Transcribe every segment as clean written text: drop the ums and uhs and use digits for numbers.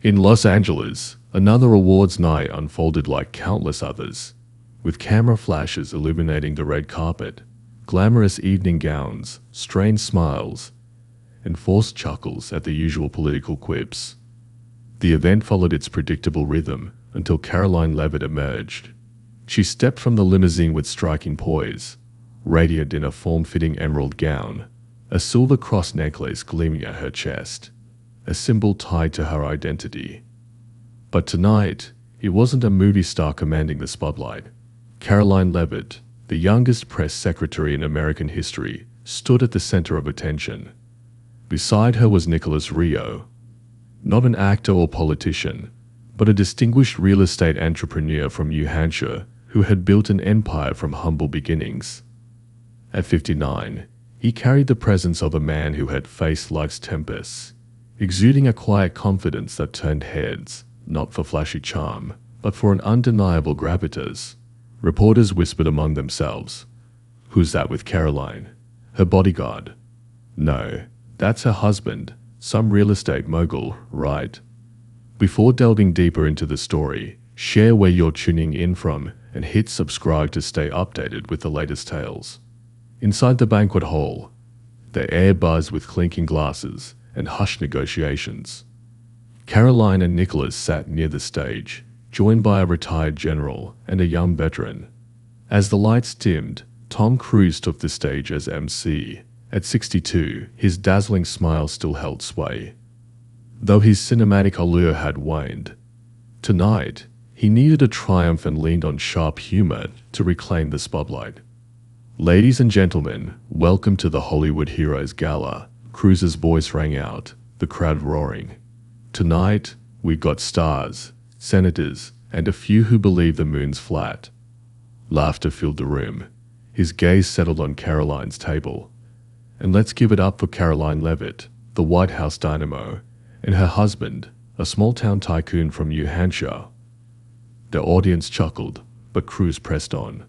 In Los Angeles, another awards night unfolded like countless others, with camera flashes illuminating the red carpet, glamorous evening gowns, strained smiles, and forced chuckles at the usual political quips. The event followed its predictable rhythm until Karoline Leavitt emerged. She stepped from the limousine with striking poise, radiant in a form-fitting emerald gown, a silver cross necklace gleaming at her chest, a symbol tied to her identity. But tonight, it wasn't a movie star commanding the spotlight. Karoline Leavitt, the youngest press secretary in American history, stood at the center of attention. Beside her was Nicholas Rio, not an actor or politician, but a distinguished real estate entrepreneur from New Hampshire who had built an empire from humble beginnings. At 59, he carried the presence of a man who had faced life's tempests, exuding a quiet confidence that turned heads, not for flashy charm, but for an undeniable gravitas. Reporters whispered among themselves, "Who's that with Karoline? Her bodyguard? No, that's her husband, some real estate mogul, right?" Before delving deeper into the story, share where you're tuning in from and hit subscribe to stay updated with the latest tales. Inside the banquet hall, the air buzzed with clinking glasses and hushed negotiations. Karoline and Nicholas sat near the stage, joined by a retired general and a young veteran. As the lights dimmed, Tom Cruise took the stage as MC. At 62, his dazzling smile still held sway, though his cinematic allure had waned. Tonight, he needed a triumph and leaned on sharp humor to reclaim the spotlight. "Ladies and gentlemen, welcome to the Hollywood Heroes Gala," Cruise's voice rang out, the crowd roaring. "Tonight, we've got stars, senators, and a few who believe the moon's flat." Laughter filled the room. His gaze settled on Karoline's table. "And let's give it up for Karoline Leavitt, the White House dynamo, and her husband, a small-town tycoon from New Hampshire." The audience chuckled, but Cruise pressed on.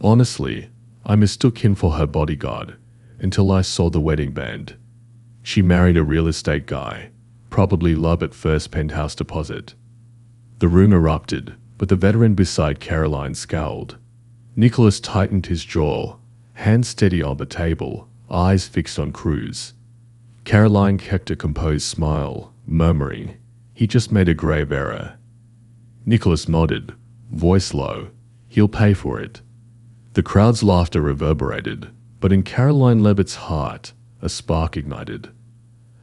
"Honestly, I mistook him for her bodyguard until I saw the wedding band. She married a real estate guy, probably love at first penthouse deposit." The room erupted, but the veteran beside Karoline scowled. Nicholas tightened his jaw, hands steady on the table, eyes fixed on Cruise. Karoline kept a composed smile, murmuring, "He just made a grave error." Nicholas nodded, voice low, "He'll pay for it." The crowd's laughter reverberated, but in Karoline Leavitt's heart, a spark ignited.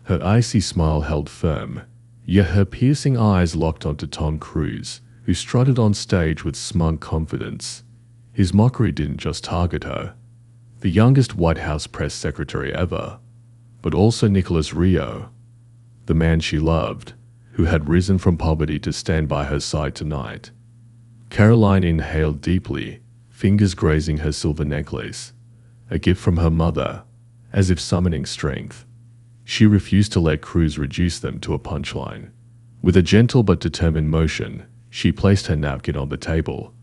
Her icy smile held firm, yet her piercing eyes locked onto Tom Cruise, who strutted on stage with smug confidence. His mockery didn't just target her, the youngest White House press secretary ever, but also Nicholas Rio, the man she loved, who had risen from poverty to stand by her side tonight. Karoline inhaled deeply, fingers grazing her silver necklace, a gift from her mother, as if summoning strength. She refused to let Cruise reduce them to a punchline. With a gentle but determined motion, she placed her napkin on the table.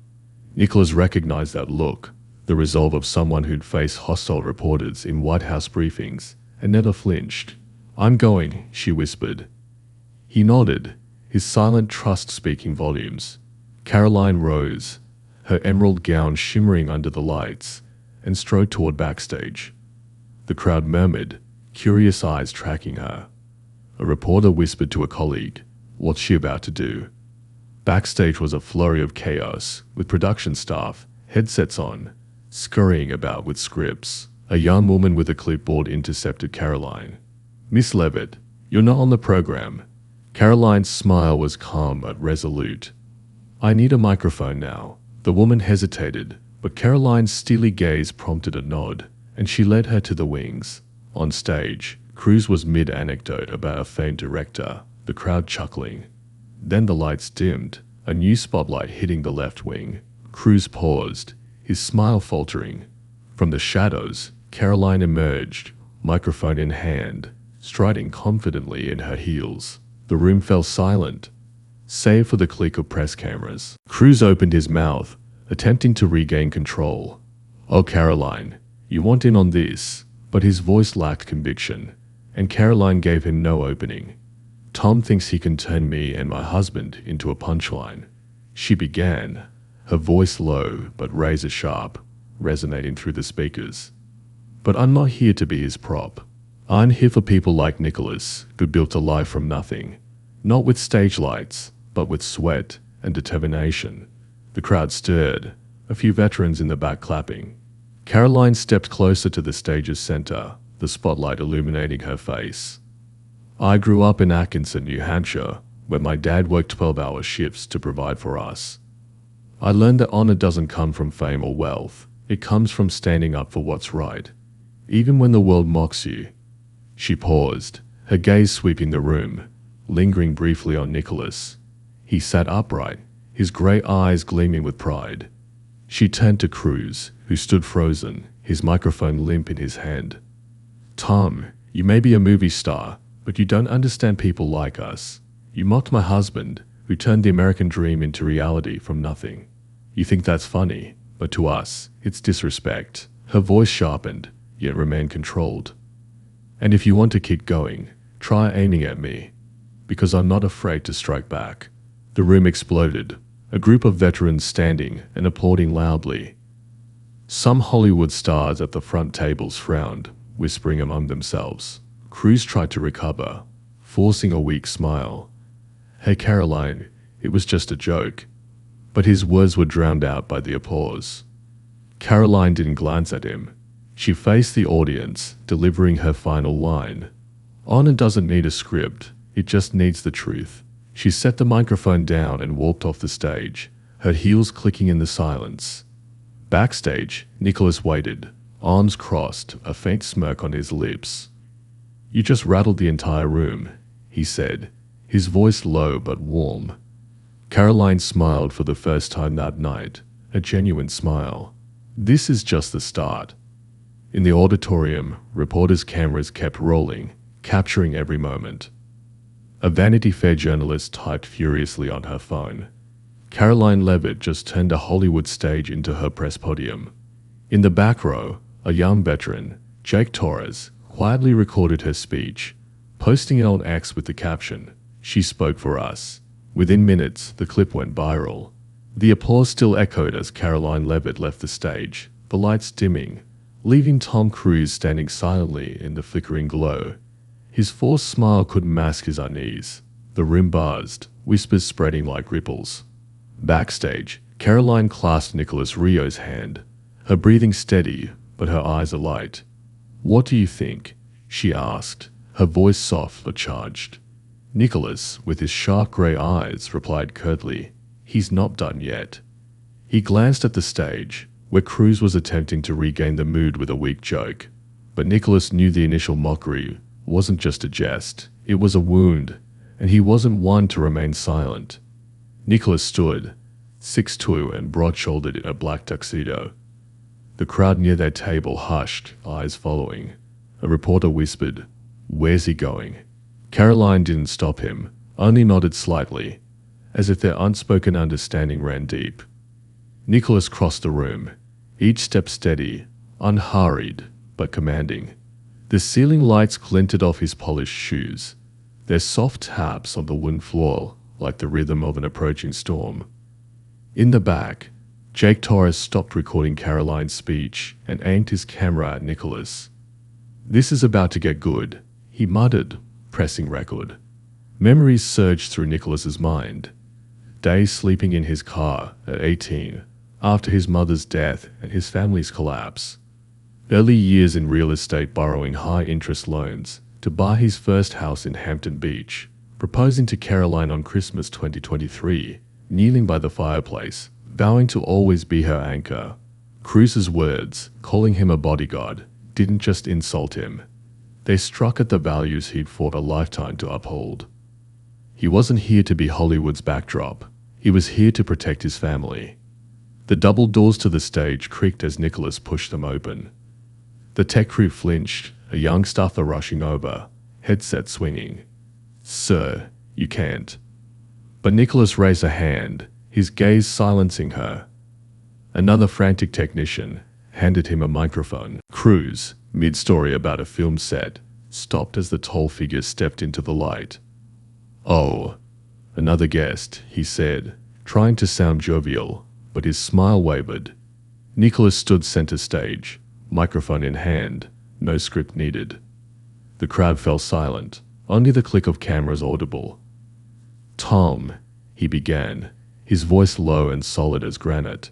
Nicholas recognized that look, the resolve of someone who'd faced hostile reporters in White House briefings, and never flinched. "I'm going," she whispered. He nodded, his silent trust speaking volumes. Karoline rose, her emerald gown shimmering under the lights, and strode toward backstage. The crowd murmured, curious eyes tracking her. A reporter whispered to a colleague, "What's she about to do?" Backstage was a flurry of chaos, with production staff, headsets on, scurrying about with scripts. A young woman with a clipboard intercepted Karoline. "Miss Leavitt, you're not on the program." Karoline's smile was calm but resolute. "I need a microphone now." The woman hesitated, but Karoline's steely gaze prompted a nod, and she led her to the wings. On stage, Cruise was mid-anecdote about a famed director, the crowd chuckling. Then the lights dimmed, a new spotlight hitting the left wing. Cruise paused, his smile faltering. From the shadows, Karoline emerged, microphone in hand, striding confidently in her heels. The room fell silent, save for the click of press cameras. Cruise opened his mouth, attempting to regain control. "Oh, Karoline, you want in on this?" But his voice lacked conviction, and Karoline gave him no opening. Tom thinks he can turn me and my husband into a punchline. She began, her voice low but razor sharp, resonating through the speakers. But I'm not here to be his prop. I'm here for people like Nicholas, who built a life from nothing. Not with stage lights, but with sweat and determination. The crowd stirred, a few veterans in the back clapping. Karoline stepped closer to the stage's center, the spotlight illuminating her face. I grew up in Atkinson, New Hampshire, where my dad worked 12-hour shifts to provide for us. I learned that honor doesn't come from fame or wealth. It comes from standing up for what's right, even when the world mocks you. She paused, her gaze sweeping the room, lingering briefly on Nicholas. He sat upright, his grey eyes gleaming with pride. She turned to Cruz, who stood frozen, his microphone limp in his hand. Tom, you may be a movie star, but you don't understand people like us. You mocked my husband, who turned the American dream into reality from nothing. You think that's funny, but to us, it's disrespect. Her voice sharpened, yet remained controlled. And if you want to keep going, try aiming at me, because I'm not afraid to strike back. The room exploded, a group of veterans standing and applauding loudly. Some Hollywood stars at the front tables frowned, whispering among themselves. Cruz tried to recover, forcing a weak smile. Hey Karoline, it was just a joke. But his words were drowned out by the applause. Karoline didn't glance at him. She faced the audience, delivering her final line. Honor doesn't need a script, it just needs the truth. She set the microphone down and walked off the stage, her heels clicking in the silence. Backstage, Nicholas waited, arms crossed, a faint smirk on his lips. You just rattled the entire room, he said, his voice low but warm. Karoline smiled for the first time that night, a genuine smile. This is just the start. In the auditorium, reporters' cameras kept rolling, capturing every moment. A Vanity Fair journalist typed furiously on her phone. Karoline Levitt just turned a Hollywood stage into her press podium. In the back row, a young veteran, Jake Torres, quietly recorded her speech, posting it on X with the caption, "She spoke for us." Within minutes, the clip went viral. The applause still echoed as Karoline Levitt left the stage, the lights dimming, leaving Tom Cruise standing silently in the flickering glow. His forced smile couldn't mask his unease. The room buzzed, whispers spreading like ripples. Backstage, Karoline clasped Nicholas Rio's hand, her breathing steady, but her eyes alight. "What do you think?" she asked, her voice soft but charged. Nicholas, with his sharp grey eyes, replied curtly, "He's not done yet." He glanced at the stage, where Cruz was attempting to regain the mood with a weak joke. But Nicholas knew the initial mockery wasn't just a jest, it was a wound, and he wasn't one to remain silent. Nicholas stood, 6'2" and broad-shouldered in a black tuxedo. The crowd near their table hushed, eyes following. A reporter whispered, "Where's he going?" Karoline didn't stop him, only nodded slightly, as if their unspoken understanding ran deep. Nicholas crossed the room, each step steady, unhurried, but commanding. The ceiling lights glinted off his polished shoes, their soft taps on the wooden floor like the rhythm of an approaching storm. In the back, Jake Torres stopped recording Karoline's speech and aimed his camera at Nicholas. "This is about to get good," he muttered, pressing record. Memories surged through Nicholas's mind. Days sleeping in his car at 18, after his mother's death and his family's collapse. Early years in real estate borrowing high-interest loans to buy his first house in Hampton Beach, proposing to Karoline on Christmas 2023, kneeling by the fireplace, vowing to always be her anchor. Cruz's words, calling him a bodyguard, didn't just insult him. They struck at the values he'd fought a lifetime to uphold. He wasn't here to be Hollywood's backdrop. He was here to protect his family. The double doors to the stage creaked as Nicholas pushed them open. The tech crew flinched, a young staffer rushing over, headset swinging. "Sir, you can't." But Nicholas raised a hand, his gaze silencing her. Another frantic technician handed him a microphone. Cruz, mid-story about a film set, stopped as the tall figure stepped into the light. "Oh, another guest," he said, trying to sound jovial, but his smile wavered. Nicholas stood center stage, microphone in hand, no script needed. The crowd fell silent, only the click of cameras audible. "Tom," he began, his voice low and solid as granite.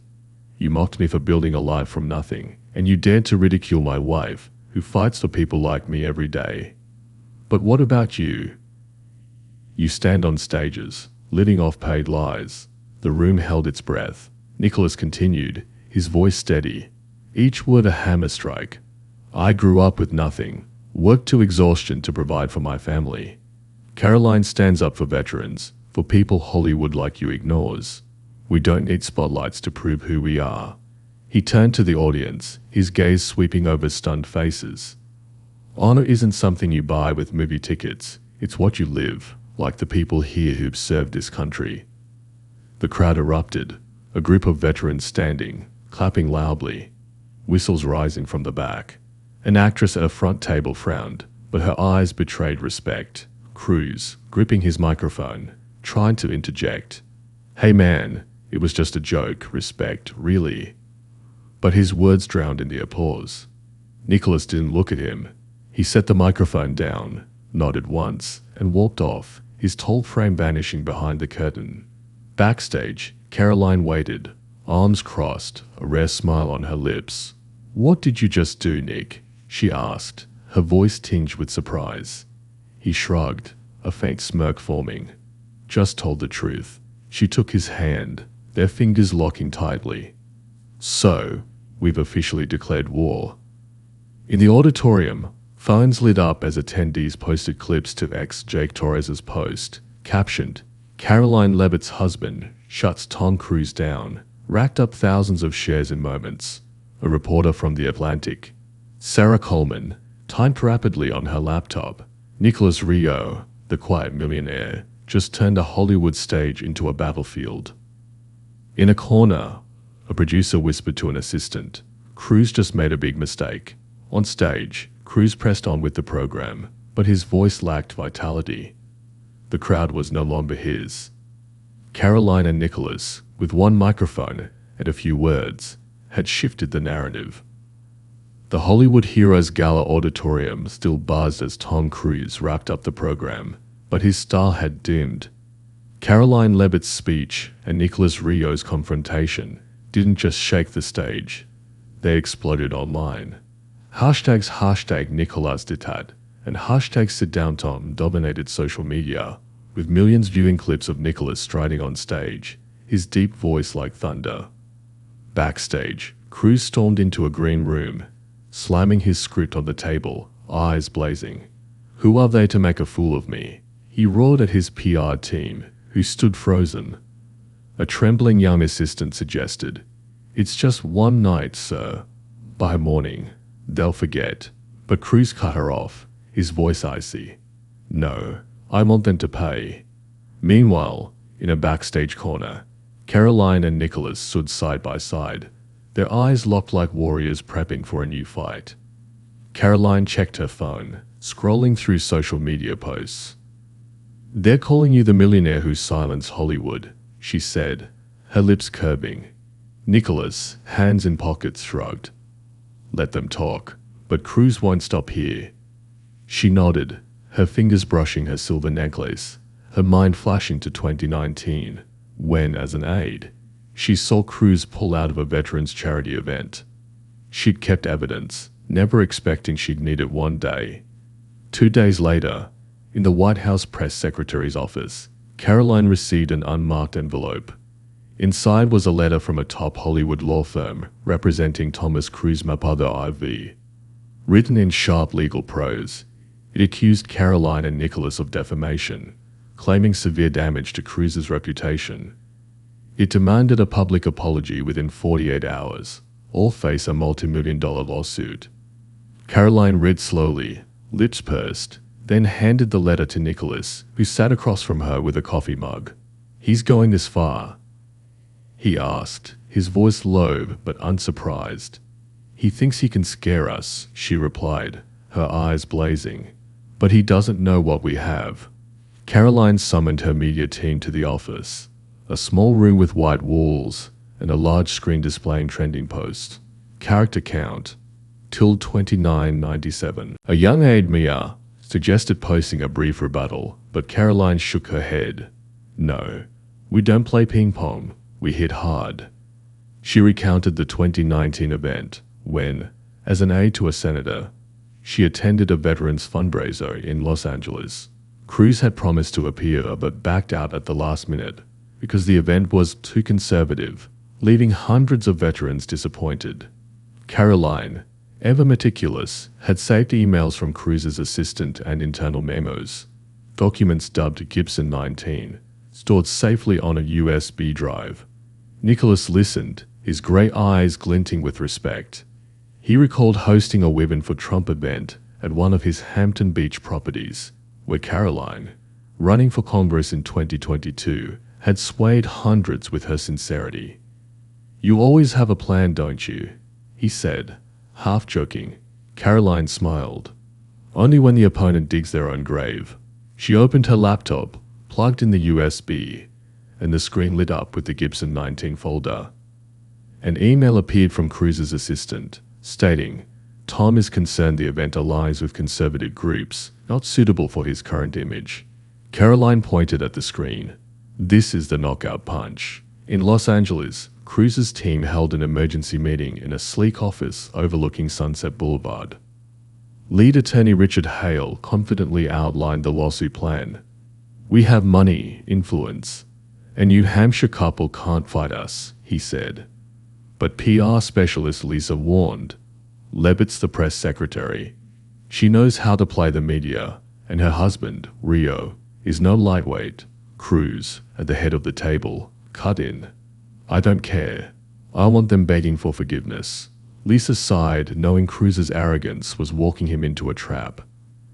"You mocked me for building a life from nothing, and you dared to ridicule my wife, who fights for people like me every day. But what about you? You stand on stages, living off paid lies." The room held its breath. Nicholas continued, his voice steady, each word a hammer strike. "I grew up with nothing, worked to exhaustion to provide for my family. Karoline stands up for veterans, for people Hollywood like you ignores. We don't need spotlights to prove who we are." He turned to the audience, his gaze sweeping over stunned faces. "Honor isn't something you buy with movie tickets. It's what you live, like the people here who've served this country." The crowd erupted, a group of veterans standing, clapping loudly, whistles rising from the back. An actress at a front table frowned, but her eyes betrayed respect. Cruz, gripping his microphone, tried to interject. "Hey man, it was just a joke, respect, really." But his words drowned in the applause. Nicholas didn't look at him. He set the microphone down, nodded once, and walked off, his tall frame vanishing behind the curtain. Backstage, Karoline waited, arms crossed, a rare smile on her lips. "What did you just do, Nick?" she asked, her voice tinged with surprise. He shrugged, a faint smirk forming. "Just told the truth." She took his hand, their fingers locking tightly. "So, we've officially declared war." In the auditorium, phones lit up as attendees posted clips to Jake Torres's post, captioned, "Karoline Leavitt's husband shuts Tom Cruise down," racked up thousands of shares in moments. A reporter from The Atlantic, Sarah Coleman, typed rapidly on her laptop. Nicholas Rio, the quiet millionaire, just turned a Hollywood stage into a battlefield. In a corner, a producer whispered to an assistant, "Cruise just made a big mistake." On stage, Cruise pressed on with the program, but his voice lacked vitality. The crowd was no longer his. Karoline and Nicholas, with one microphone and a few words, had shifted the narrative. The Hollywood Heroes Gala auditorium still buzzed as Tom Cruise wrapped up the program, but his star had dimmed. Karoline Leavitt's speech and Nicholas Rio's confrontation didn't just shake the stage, they exploded online. Hashtag Nicolas Ditat and hashtag SitDownTom dominated social media, with millions viewing clips of Nicholas striding on stage, his deep voice like thunder. Backstage, Cruise stormed into a green room, slamming his script on the table, eyes blazing. "Who are they to make a fool of me?" He roared at his PR team, who stood frozen. A trembling young assistant suggested, "It's just one night, sir. By morning, they'll forget." But Cruise cut her off, his voice icy. "No, I want them to pay." Meanwhile, in a backstage corner, Karoline and Nicholas stood side by side, their eyes locked like warriors prepping for a new fight. Karoline checked her phone, scrolling through social media posts. "They're calling you the millionaire who silenced Hollywood," she said, her lips curving. Nicholas, hands in pockets, shrugged. "Let them talk, but Cruise won't stop here." She nodded, her fingers brushing her silver necklace, her mind flashing to 2019, when, as an aide, she saw Cruise pull out of a veterans charity event. She'd kept evidence, never expecting she'd need it one day. 2 days later, in the White House press secretary's office, Karoline received an unmarked envelope. Inside was a letter from a top Hollywood law firm representing Thomas Cruise Mapother IV. Written in sharp legal prose, it accused Karoline and Nicholas of defamation, claiming severe damage to Cruise's reputation. It demanded a public apology within 48 hours, or face a multi-million-dollar lawsuit. Karoline read slowly, lips pursed, then handed the letter to Nicholas, who sat across from her with a coffee mug. "He's going this far?" he asked, his voice low but unsurprised. "He thinks he can scare us," she replied, her eyes blazing. "But he doesn't know what we have." Karoline summoned her media team to the office, a small room with white walls and a large screen displaying trending posts. Character count, till 2997. A young aide, Mia, suggested posting a brief rebuttal, but Karoline shook her head. No, we don't play ping pong, we hit hard. She recounted the 2019 event when, as an aide to a senator, she attended a veterans fundraiser in Los Angeles. Cruz had promised to appear but backed out at the last minute because the event was too conservative, leaving hundreds of veterans disappointed. Karoline, ever meticulous, had saved emails from Cruz's assistant and internal memos, documents dubbed Gibson 19, stored safely on a USB drive. Nicholas listened, his grey eyes glinting with respect. He recalled hosting a Women for Trump event at one of his Hampton Beach properties, where Karoline, running for Congress in 2022, had swayed hundreds with her sincerity. "You always have a plan, don't you?" he said, half joking. Karoline smiled. "Only when the opponent digs their own grave." She opened her laptop, plugged in the USB, and the screen lit up with the Gibson 19 folder. An email appeared from Cruz's assistant, stating, "Tom is concerned the event aligns with conservative groups, not suitable for his current image." Karoline pointed at the screen. "This is the knockout punch." In Los Angeles, Cruz's team held an emergency meeting in a sleek office overlooking Sunset Boulevard. Lead attorney Richard Hale confidently outlined the lawsuit plan. "We have money, influence. A New Hampshire couple can't fight us," he said. But PR specialist Lisa warned. Levitt's the press secretary. She knows how to play the media, and her husband, Rio, is no lightweight. Cruz, at the head of the table, cut in. "I don't care. I want them begging for forgiveness." Lisa sighed, knowing Cruz's arrogance was walking him into a trap.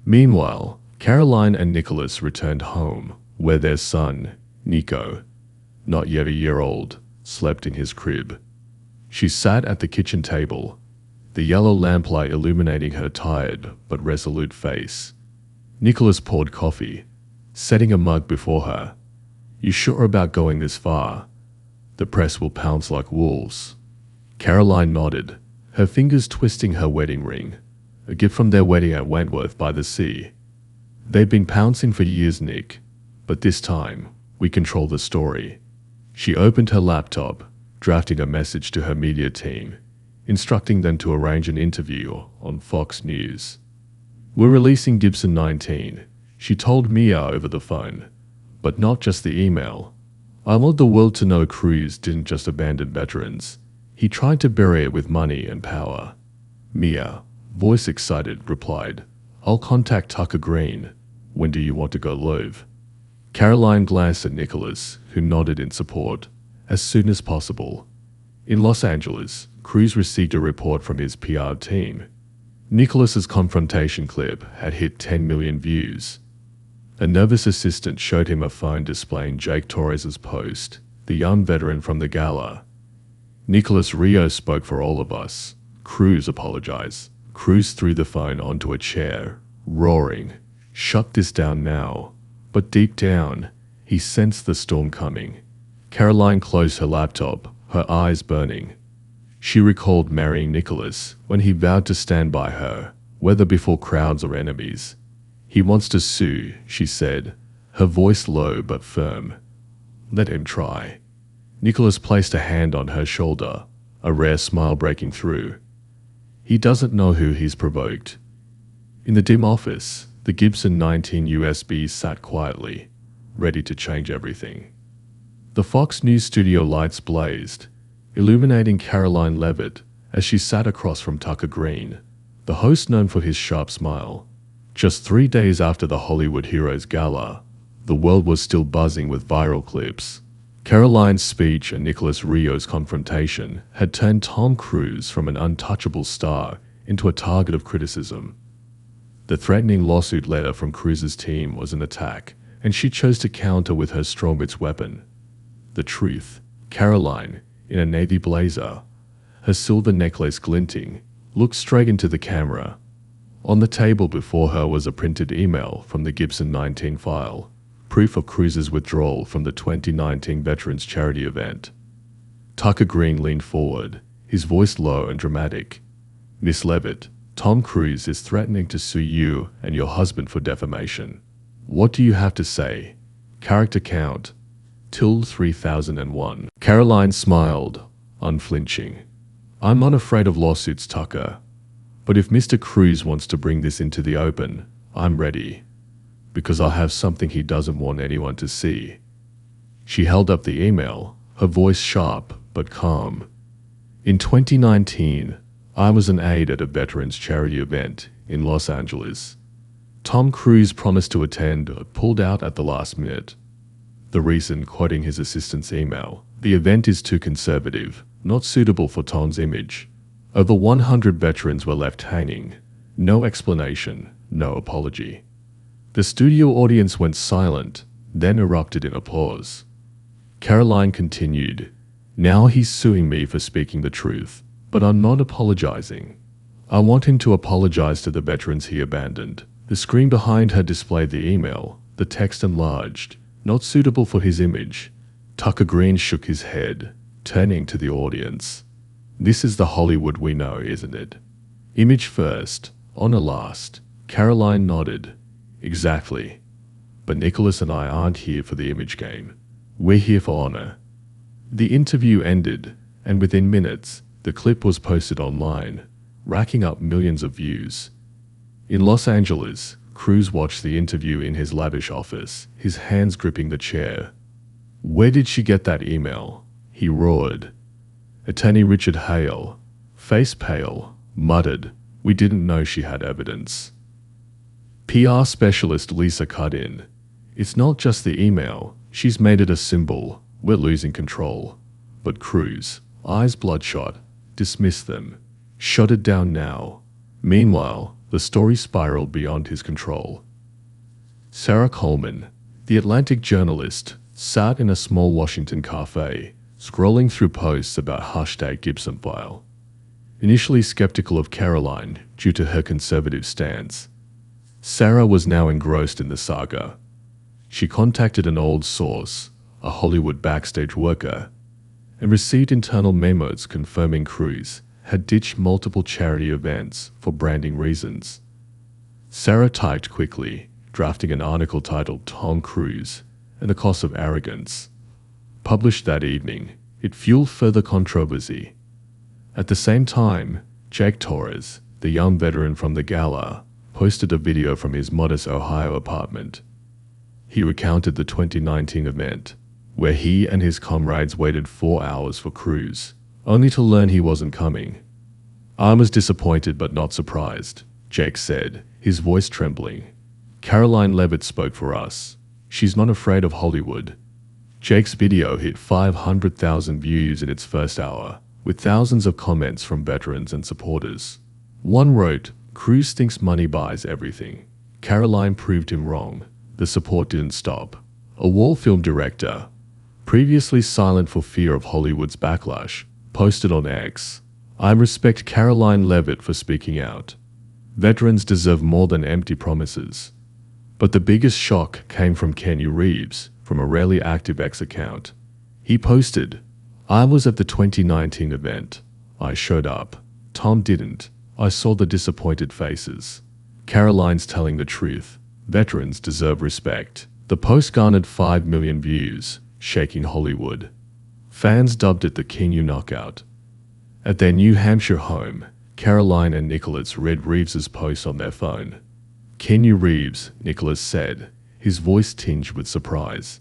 Meanwhile, Karoline and Nicholas returned home, where their son, Nico, not yet a year old, slept in his crib. She sat at the kitchen table, the yellow lamplight illuminating her tired but resolute face. Nicholas poured coffee, setting a mug before her. "You sure about going this far? The press will pounce like wolves." Karoline nodded, her fingers twisting her wedding ring, a gift from their wedding at Wentworth by the sea. "They've been pouncing for years, Nick, but this time, we control the story." She opened her laptop, drafting a message to her media team, instructing them to arrange an interview on Fox News. "We're releasing Gibson 19, she told Mia over the phone, but not just the email. I want the world to know Cruz didn't just abandon veterans. He tried to bury it with money and power." Mia, voice excited, replied, "I'll contact Tucker Green. When do you want to go live?" Karoline glanced at Nicholas, who nodded in support. "As soon as possible." In Los Angeles, Cruz received a report from his PR team. Nicholas's confrontation clip had hit 10 million views. A nervous assistant showed him a phone displaying Jake Torres's post, the young veteran from the gala. "Nicholas, Rio spoke for all of us." Cruz apologized. Cruz threw the phone onto a chair, roaring, "Shut this down now." But deep down, he sensed the storm coming. Karoline closed her laptop, her eyes burning. She recalled marrying Nicholas when he vowed to stand by her, whether before crowds or enemies. "He wants to sue," she said, her voice low but firm. "Let him try." Nicholas placed a hand on her shoulder, a rare smile breaking through. "He doesn't know who he's provoked." In the dim office, the Gibson 19 USB sat quietly, ready to change everything. The Fox News studio lights blazed, illuminating Karoline Levitt as she sat across from Tucker Green, the host known for his sharp smile. Just 3 days after the Hollywood Heroes Gala, the world was still buzzing with viral clips. Karoline's speech and Nicholas Rio's confrontation had turned Tom Cruise from an untouchable star into a target of criticism. The threatening lawsuit letter from Cruz's team was an attack, and she chose to counter with her strongest weapon. The truth. Karoline, in a navy blazer, her silver necklace glinting, looked straight into the camera. On the table before her was a printed email from the Gibson 19 file. proof of Cruz's withdrawal from the 2019 Veterans Charity event. Tucker Green leaned forward, his voice low and dramatic. "Miss Levitt, Tom Cruise is threatening to sue you and your husband for defamation. What do you have to say? Character count, till 3001. Karoline smiled, unflinching. "I'm not afraid of lawsuits, Tucker. But if Mr. Cruise wants to bring this into the open, I'm ready. Because I have something he doesn't want anyone to see." She held up the email, her voice sharp but calm. "In 2019, I was an aide at a veterans charity event in Los Angeles. Tom Cruise promised to attend but pulled out at the last minute. The reason, quoting his assistant's email, the event is too conservative, not suitable for Tom's image. Over 100 veterans were left hanging. No explanation, no apology." The studio audience went silent, then erupted in applause. Karoline continued, "Now he's suing me for speaking the truth, but I'm not apologizing. I want him to apologize to the veterans he abandoned." The screen behind her displayed the email, the text enlarged, "Not suitable for his image." Tucker Green shook his head, turning to the audience. "This is the Hollywood we know, isn't it? Image first, honor last." Karoline nodded. "Exactly. But Nicholas and I aren't here for the image game. We're here for honor." The interview ended, and within minutes, the clip was posted online, racking up millions of views. In Los Angeles, Cruise watched the interview in his lavish office, his hands gripping the chair. "Where did she get that email?" he roared. Attorney Richard Hale, face pale, muttered, "We didn't know she had evidence." PR specialist Lisa cut in. "It's not just the email. She's made it a symbol. We're losing control." But Cruise, eyes bloodshot, dismissed them. "Shut it down now." Meanwhile, the story spiraled beyond his control. Sarah Coleman, the Atlantic journalist, sat in a small Washington cafe, scrolling through posts about #Gibson file. Initially skeptical of Karoline due to her conservative stance, Sarah was now engrossed in the saga. She contacted an old source, a Hollywood backstage worker, and received internal memos confirming Cruise had ditched multiple charity events for branding reasons. Sarah typed quickly, drafting an article titled "Tom Cruise and the Cost of Arrogance." Published that evening, it fueled further controversy. At the same time, Jake Torres, the young veteran from the gala, posted a video from his modest Ohio apartment. He recounted the 2019 event, where he and his comrades waited 4 hours for Cruise, only to learn he wasn't coming. "I was disappointed but not surprised," Jake said, his voice trembling. "Karoline Levitt spoke for us. She's not afraid of Hollywood." Jake's video hit 500,000 views in its first hour, with thousands of comments from veterans and supporters. One wrote, "Cruise thinks money buys everything. Karoline proved him wrong." The support didn't stop. A war film director, previously silent for fear of Hollywood's backlash, posted on X, "I respect Karoline Levitt for speaking out. Veterans deserve more than empty promises." But the biggest shock came from Keanu Reeves, from a rarely active X account. He posted, "I was at the 2019 event. I showed up. Tom didn't. I saw the disappointed faces. Karoline's telling the truth. Veterans deserve respect." The post garnered 5 million views, shaking Hollywood. Fans dubbed it the Keanu knockout. At their New Hampshire home, Karoline and Nicholas read Reeves's post on their phone. "Keanu Reeves," Nicholas said, his voice tinged with surprise.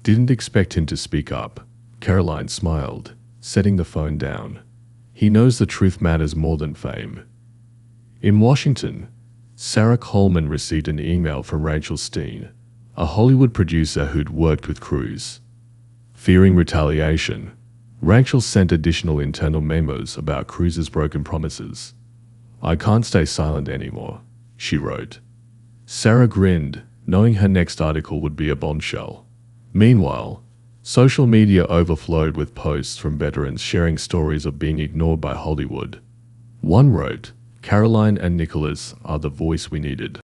"Didn't expect him to speak up." Karoline smiled, setting the phone down. "He knows the truth matters more than fame." In Washington, Sarah Coleman received an email from Rachel Steen, a Hollywood producer who'd worked with Cruise. Fearing retaliation, Rachel sent additional internal memos about Cruise's broken promises. "I can't stay silent anymore," she wrote. Sarah grinned, knowing her next article would be a bombshell. Meanwhile, social media overflowed with posts from veterans sharing stories of being ignored by Hollywood. One wrote, "Karoline and Nicholas are the voice we needed."